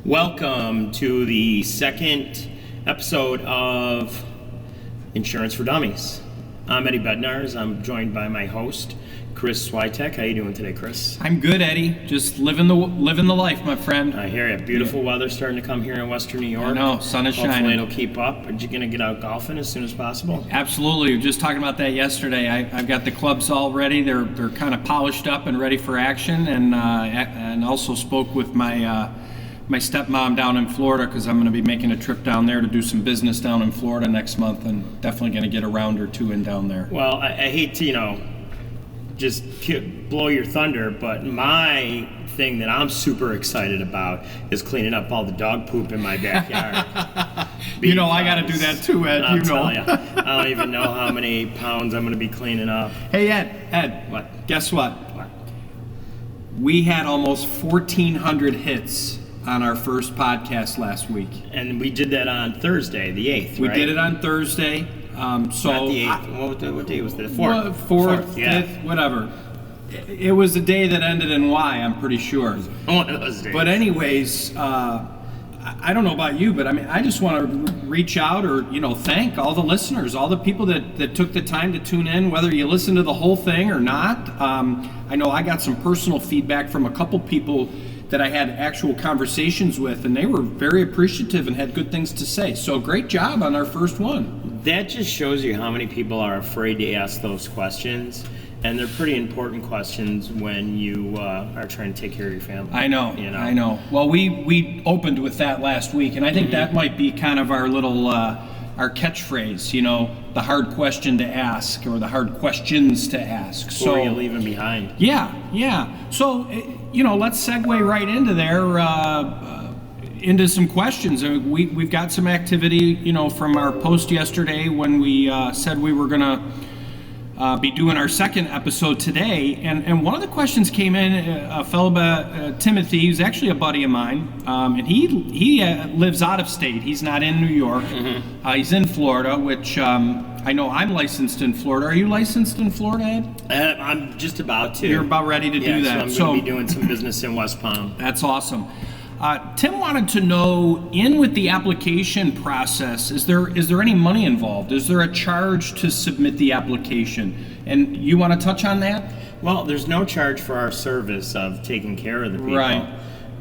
Welcome to the second episode of Insurance for Dummies. I'm Eddie Bednars. I'm joined by my host, Chris Switek. How you doing today, Chris? I'm good, Eddie. Just living the life, my friend. I hear you. Beautiful weather starting to come here in Western New York. I know, sun is shining. Hopefully it'll keep up. Are you going to get out golfing as soon as possible? Absolutely. We were just talking about that yesterday. I've got the clubs all ready. They're kind of polished up and ready for action. And also spoke with my stepmom down in Florida because I'm going to be making a trip down there to do some business down in Florida next month, and definitely going to get a round or two in down there. Well, I hate to, just blow your thunder, but my thing that I'm super excited about is cleaning up all the dog poop in my backyard. I got to do that too, Ed. I don't even know how many pounds I'm going to be cleaning up. Hey, Ed. What? Guess what? What? We had almost 1,400 hits on our first podcast last week. And we did that on Thursday, the 8th, We right? did it on Thursday. Not the 8th. What day was it? The 4th? 4th, yeah. 5th, whatever. It was the day that ended in Y, I'm pretty sure. One of those days. But anyways, I don't know about you, but I just want to reach out or, thank all the listeners, all the people that took the time to tune in, whether you listen to the whole thing or not. I know I got some personal feedback from a couple people that I had actual conversations with, and they were very appreciative and had good things to say. So great job on our first one. That just shows you how many people are afraid to ask those questions. And they're pretty important questions when you are trying to take care of your family. I know. Well, we opened with that last week, and I think that might be kind of our little our catchphrase, the hard question to ask or the hard questions to ask. Who are you leaving behind? Yeah. So, let's segue right into there, into some questions. We've got some activity, from our post yesterday when we said we were going to be doing our second episode today. And one of the questions came in, a fellow by Timothy, who's actually a buddy of mine, and he lives out of state. He's not in New York. He's in Florida, which I know I'm licensed in Florida. Are you licensed in Florida, Ed? I'm just about to. You're about ready to do that. So I'm going to be doing some business in West Palm. That's awesome. Tim wanted to know, with the application process, is there any money involved? Is there a charge to submit the application? And you want to touch on that? Well, there's no charge for our service of taking care of the people. Right.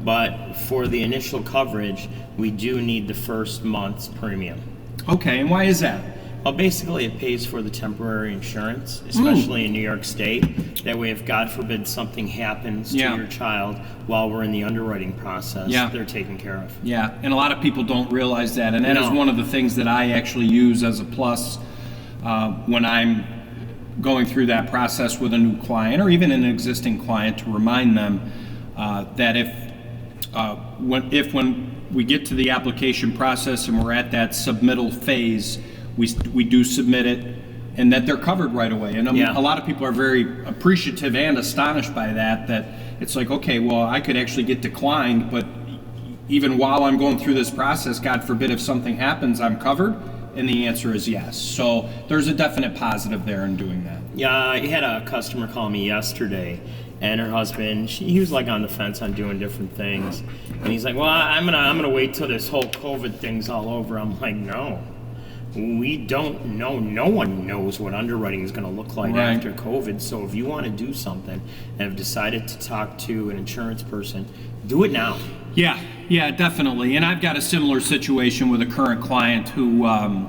But for the initial coverage, we do need the first month's premium. Okay, and why is that? Well, basically, it pays for the temporary insurance, especially in New York State. That way, if God forbid something happens to your child while we're in the underwriting process, they're taken care of. Yeah, and a lot of people don't realize that. And that is one of the things that I actually use as a plus when I'm going through that process with a new client or even an existing client, to remind them that when we get to the application process and we're at that submittal phase, we do submit it, and that they're covered right away. And a lot of people are very appreciative and astonished by that it's like, okay, well, I could actually get declined, but even while I'm going through this process, God forbid if something happens, I'm covered? And the answer is yes. So there's a definite positive there in doing that. Yeah, I had a customer call me yesterday, and her husband, he was like on the fence on doing different things. And he's like, well, I'm gonna wait till this whole COVID thing's all over. I'm like, no. We don't know. No one knows what underwriting is going to look like after COVID. So if you want to do something and have decided to talk to an insurance person, do it now. Yeah, definitely. And I've got a similar situation with a current client who already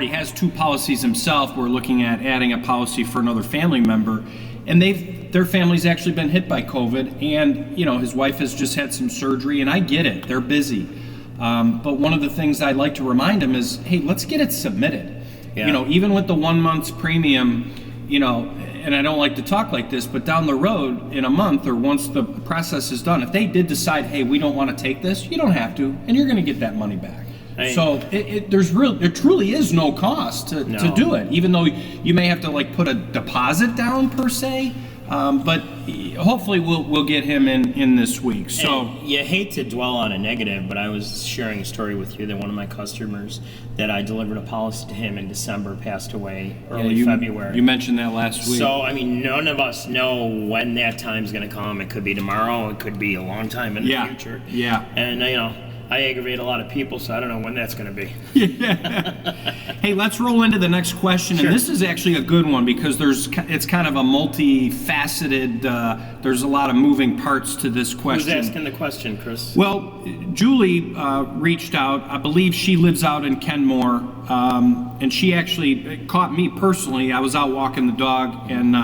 has two policies himself. We're looking at adding a policy for another family member, and their family's actually been hit by COVID, and his wife has just had some surgery, and I get it. They're busy. But one of the things I'd like to remind them is, hey, let's get it submitted. Yeah. Even with the 1 month's premium, and I don't like to talk like this, but down the road in a month or once the process is done, if they did decide, hey, we don't want to take this, you don't have to, and you're going to get that money back. So there truly is no cost to do it, even though you may have to put a deposit down per se. But hopefully we'll get him in this week. So and you hate to dwell on a negative, but I was sharing a story with you that one of my customers that I delivered a policy to him in December passed away early February. You mentioned that last week. So, I mean, none of us know when that time's going to come. It could be tomorrow. It could be a long time in the future. Yeah. And, I aggravate a lot of people, so I don't know when that's going to be. Hey, let's roll into the next question. Sure. And this is actually a good one because it's kind of a multifaceted, there's a lot of moving parts to this question. Who's asking the question, Chris? Well, Julie reached out. I believe she lives out in Kenmore, and she actually caught me personally. I was out walking the dog, and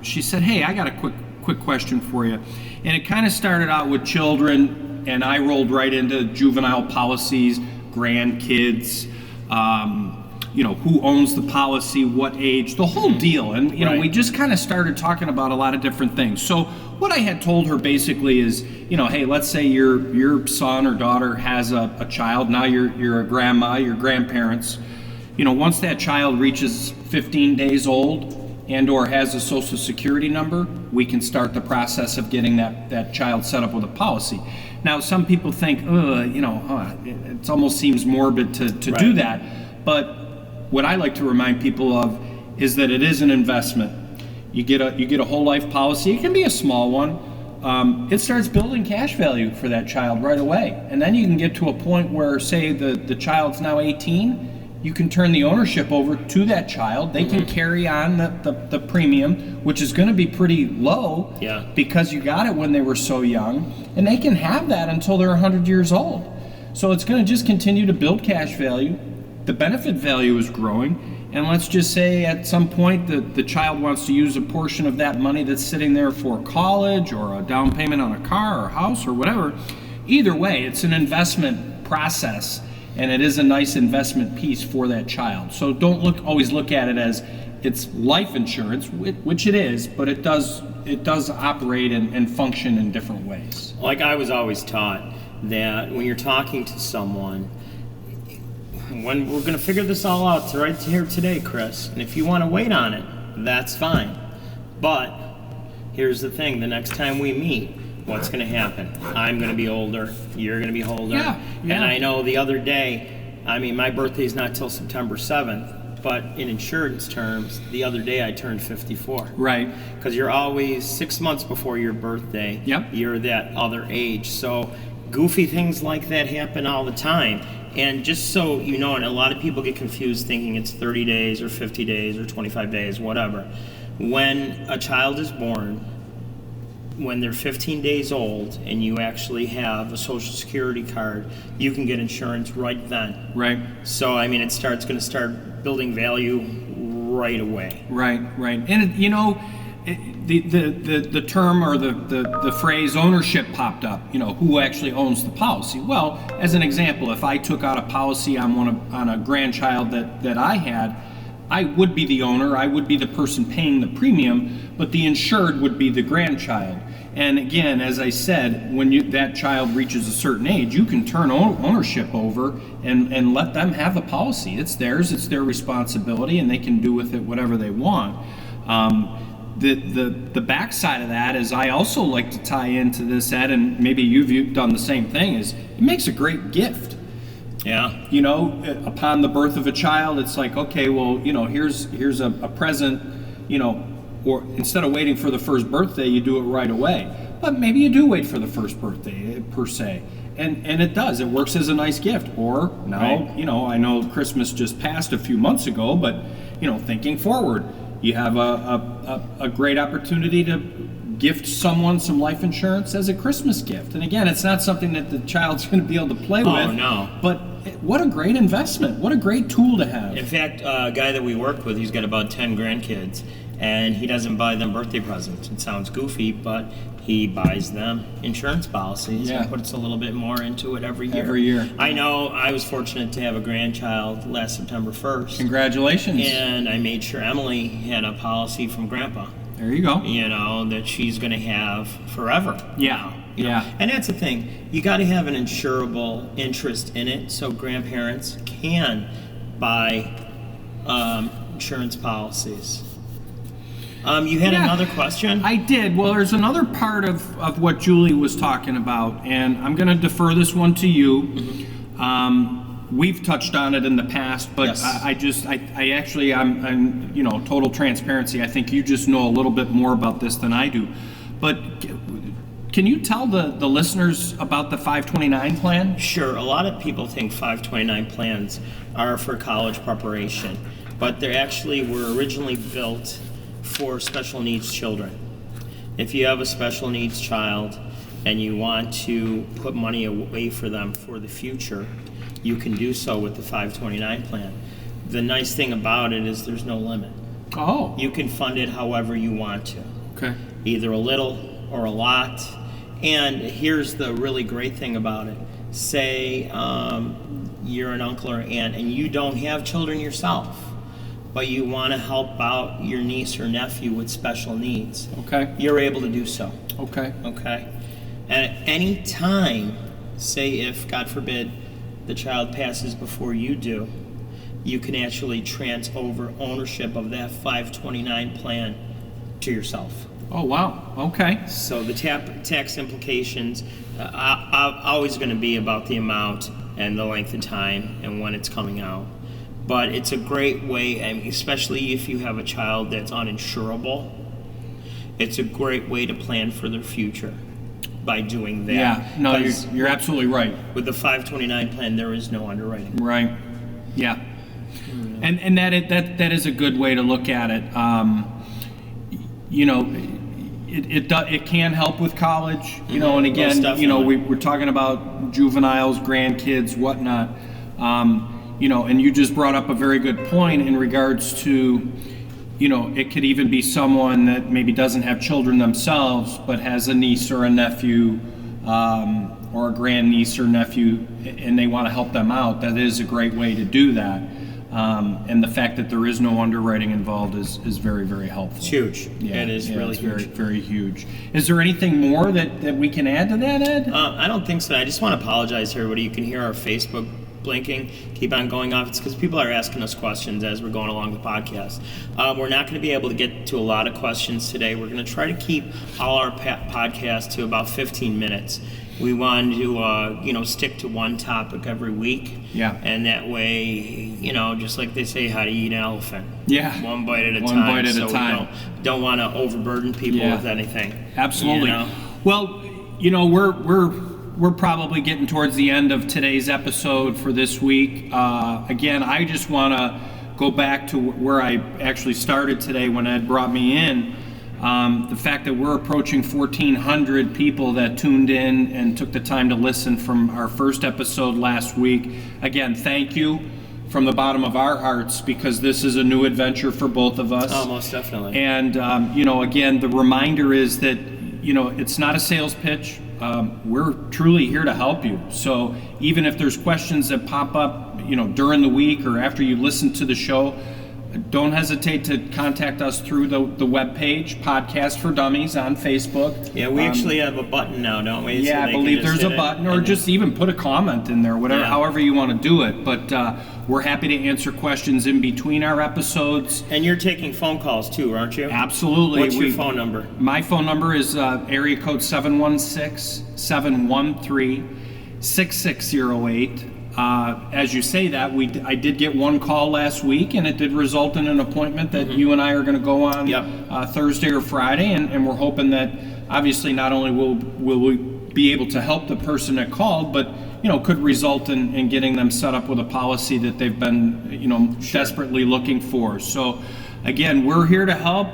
she said, "Hey, I got a quick question for you." And it kind of started out with children, and I rolled right into juvenile policies, grandkids, who owns the policy, what age, the whole deal. And, we just kind of started talking about a lot of different things. So what I had told her basically is, hey, let's say your son or daughter has a child. Now you're a grandma, your grandparents. Once that child reaches 15 days old and or has a social security number, we can start the process of getting that child set up with a policy. Now, some people think, it almost seems morbid to do that. But what I like to remind people of is that it is an investment. You get a whole life policy. It can be a small one. It starts building cash value for that child right away. And then you can get to a point where, say, the child's now 18, you can turn the ownership over to that child. They can carry on the premium, which is going to be pretty low because you got it when they were so young, and they can have that until they're 100 years old. So it's going to just continue to build cash value. The benefit value is growing, and let's just say at some point the child wants to use a portion of that money that's sitting there for college or a down payment on a car or house or whatever. Either way, it's an investment process. And it is a nice investment piece for that child. So don't always look at it as it's life insurance, which it is, but it does operate and function in different ways. Like I was always taught that when you're talking to someone, when we're going to figure this all out right here today, Chris, and if you want to wait on it, that's fine. But here's the thing, the next time we meet, what's going to happen? I'm going to be older. You're going to be older. Yeah. And I know the other day, my birthday's not till September 7th, but in insurance terms, the other day I turned 54. Right. Because you're always 6 months before your birthday. Yep. You're that other age. So goofy things like that happen all the time. And just so you know, and a lot of people get confused thinking it's 30 days or 50 days or 25 days, whatever. When a child is born, when they're 15 days old and you actually have a social security card, you can get insurance right then. Right. So, it's going to start building value right away. Right. And, the term or the phrase ownership popped up, who actually owns the policy? Well, as an example, if I took out a policy on a grandchild that I had, I would be the owner, I would be the person paying the premium, but the insured would be the grandchild. And again, as I said, when that child reaches a certain age, you can turn ownership over and let them have a policy. It's theirs, it's their responsibility, and they can do with it whatever they want. The backside of that is I also like to tie into this, Ed, and maybe you've done the same thing, is it makes a great gift. Yeah. Upon the birth of a child, it's like, okay, well, here's a present, or instead of waiting for the first birthday, you do it right away. But maybe you do wait for the first birthday, per se. And it does. It works as a nice gift. Or now, Right. I know Christmas just passed a few months ago, but, thinking forward, you have a great opportunity to gift someone some life insurance as a Christmas gift. And again, it's not something that the child's going to be able to play with. Oh, no. But what a great investment. What a great tool to have. In fact, a guy that we worked with, he's got about 10 grandkids, and he doesn't buy them birthday presents. It sounds goofy, but he buys them insurance policies and puts a little bit more into it every year. I know I was fortunate to have a grandchild last September 1st. Congratulations. And I made sure Emily had a policy from Grandpa. There you go. That she's going to have forever. Yeah. And that's the thing. You got to have an insurable interest in it so grandparents can buy insurance policies. You had Yeah. another question? I did. Well, there's another part of what Julie was talking about, and I'm going to defer this one to you. We've touched on it in the past, but Yes. I'm total transparency. I think you just know a little bit more about this than I do. But can you tell the listeners about the 529 plan? Sure. A lot of people think 529 plans are for college preparation, but they actually were originally built for special needs children. If you have a special needs child and you want to put money away for them for the future, you can do so with the 529 plan. The nice thing about it is there's no limit. Oh. You can fund it however you want to, Okay. either a little or a lot. And here's the really great thing about it. Say you're an uncle or aunt and you don't have children yourself, but you want to help out your niece or nephew with special needs. Okay. You're able to do so. Okay. Okay? And at any time, say if, God forbid, the child passes before you do, you can actually transfer over ownership of that 529 plan to yourself. Oh, wow. Okay. So the tax implications are always going to be about the amount and the length of time and when it's coming out. But it's a great way, and especially if you have a child that's uninsurable, it's a great way to plan for their future by doing that. Yeah. No, 'Cause you're absolutely right. with the 529 plan, there is no underwriting. Right. Yeah. And that is a good way to look at it. It can help with college, and again, Most definitely. we're talking about juveniles, grandkids, whatnot. And you just brought up a very good point in regards to, it could even be someone that maybe doesn't have children themselves, but has a niece or a nephew, or a grandniece or nephew, and they want to help them out. That is a great way to do that. And the fact that there is no underwriting involved is very, very helpful. It's huge. Yeah, It is really it's huge. very, very huge. Is there anything more that we can add to that, Ed? I don't think so. I just want to apologize to everybody. You can hear our Facebook blinking, keep on going off. It's because people are asking us questions as we're going along the podcast. We're not going to be able to get to a lot of questions today. We're going to try to keep all our podcasts to about 15 minutes. We want to, stick to one topic every week. Yeah. And that way, just like they say, how to eat an elephant. Yeah. One bite at a One time. bite at a so time. We don't want to overburden people Yeah. with anything. Absolutely. You know? Well, we're probably getting towards the end of today's episode for this week. Again, I just want to go back to where I actually started today when Ed brought me in. The fact that we're approaching 1,400 people that tuned in and took the time to listen from our first episode last week. Again, thank you from the bottom of our hearts, because this is a new adventure for both of us. Oh, most definitely. And, again, the reminder is that, it's not a sales pitch. We're truly here to help you. So even if there's questions that pop up, during the week or after you listen to the show, don't hesitate to contact us through the webpage, Podcast for Dummies on Facebook. Yeah, we actually have a button now, don't we? Yeah, So I they can believe just there's a hit it button, or and just even put a comment in there, whatever, Yeah. however you want to do it. But we're happy to answer questions in between our episodes. And you're taking phone calls too, aren't you? Absolutely. What's your phone number? My phone number is area code 716-713-6608. As you say that, I did get one call last week, and it did result in an appointment that you and I are going to go on Thursday or Friday, and we're hoping that obviously not only will we be able to help the person that called, but could result in getting them set up with a policy that they've been desperately looking for. So again, we're here to help.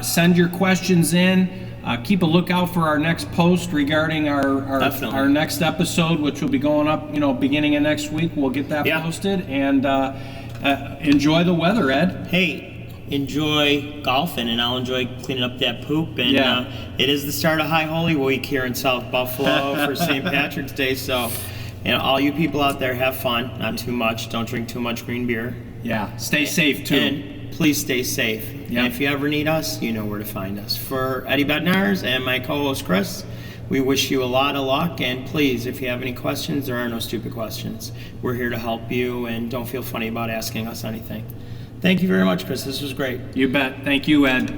Send your questions in. Keep a lookout for our next post regarding our next episode, which will be going up, beginning of next week. We'll get that posted, and enjoy the weather, Ed. Hey, enjoy golfing, and I'll enjoy cleaning up that poop. And it is the start of High Holy Week here in South Buffalo for St. Patrick's Day. So, all you people out there, have fun. Not too much. Don't drink too much green beer. Yeah. Stay safe too. And please stay safe. And if you ever need us, you know where to find us. For Eddie Bednars and my co-host Chris, we wish you a lot of luck. And please, if you have any questions, there are no stupid questions. We're here to help you, and don't feel funny about asking us anything. Thank you very much, Chris. This was great. You bet. Thank you, Ed.